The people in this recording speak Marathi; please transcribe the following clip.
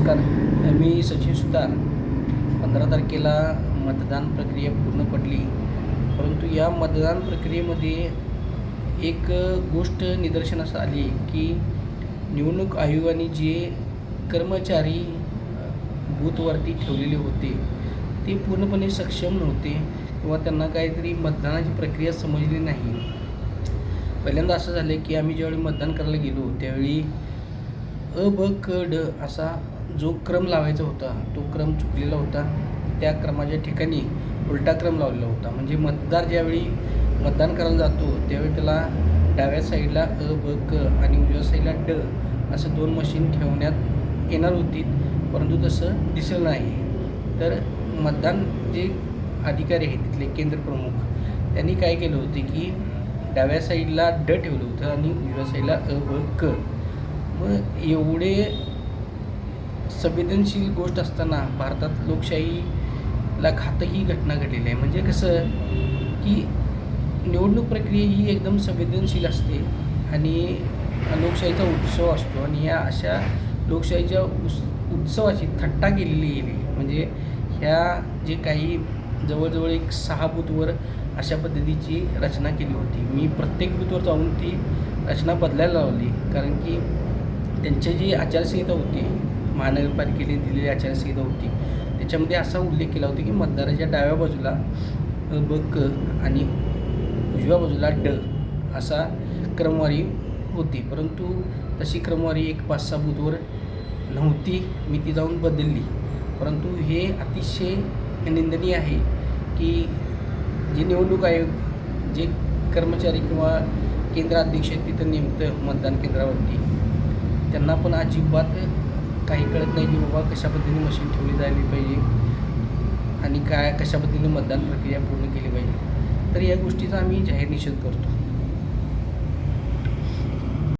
नमस्कार. मी सचिन सुतार. 15 तारखेला मतदान प्रक्रिया पूर्ण पडली, परंतु या मतदान प्रक्रियेमध्ये एक गोष्ट निदर्शनास आली की निवडणूक आयोगाने जे कर्मचारी बूथवरती ठेवलेले होते ते पूर्णपणे सक्षम नव्हते किंवा त्यांना काहीतरी मतदानाची प्रक्रिया समजली नाही. पहिल्यांदा असं झालं की आम्ही ज्यावेळी मतदान करायला गेलो त्यावेळी अ, ब, क, ड असा जो क्रम लावायचा होता तो क्रम चुकलेला होता. त्या क्रमाच्या ठिकाणी उलटा क्रम लावलेला होता. म्हणजे मतदार ज्यावेळी मतदान करायला जातो त्यावेळी त्याला डाव्या साईडला अ, ब, क आणि उजव्या साईडला ड असं 2 मशीन ठेवण्यात येणार होती, परंतु तसं दिसलं नाही. तर मतदान जे अधिकारी आहेत तिथले केंद्र प्रमुख त्यांनी काय केलं होते की डाव्या साईडला ड ठेवलं होतं आणि उजव्या साईडला अ, ब, क. मग एवढे संवेदनशील गोष्ट असताना भारतात लोकशाहीला घातक घटना घडलेली आहे. म्हणजे कसं की निवडणूक प्रक्रिया ही एकदम संवेदनशील असते आणि लोकशाहीचा उत्सव असतो आणि या अशा लोकशाहीच्या उत्सवाची थट्टा केलेली गेली. म्हणजे ह्या जे काही जवळजवळ एक 6 बूथवर अशा पद्धतीची रचना केली होती. मी प्रत्येक बूथवर जाऊन ती रचना बदलायला लावली, कारण की त्यांची जी आचारसंहिता होती, महानगरपालिकेने दिलेली आचारसंहिता होती, त्याच्यामध्ये असा उल्लेख केला होता की मतदाराच्या डाव्या बाजूला अ, ब, क आणि उजव्या बाजूला ड असा क्रमवारी होती. परंतु तशी क्रमवारी एक 5-6 बूथवर नव्हती. मी ती जाऊन बदलली. परंतु हे अतिशय निंदनीय आहे की जे निवडणूक आयोग जे कर्मचारी किंवा केंद्र अध्यक्ष आहेत तिथं नेमतं मतदान केंद्रावरती, त्यांना पण अजिबात काही कळत नाही की बाबा कशा पद्धतीने मशीन ठेवली जायला पाहिजे आणि कशा पद्धतीने मतदान प्रक्रिया पूर्ण केली पाहिजे. तर या गोष्टीचा आम्ही जाहीर निषेध करतो.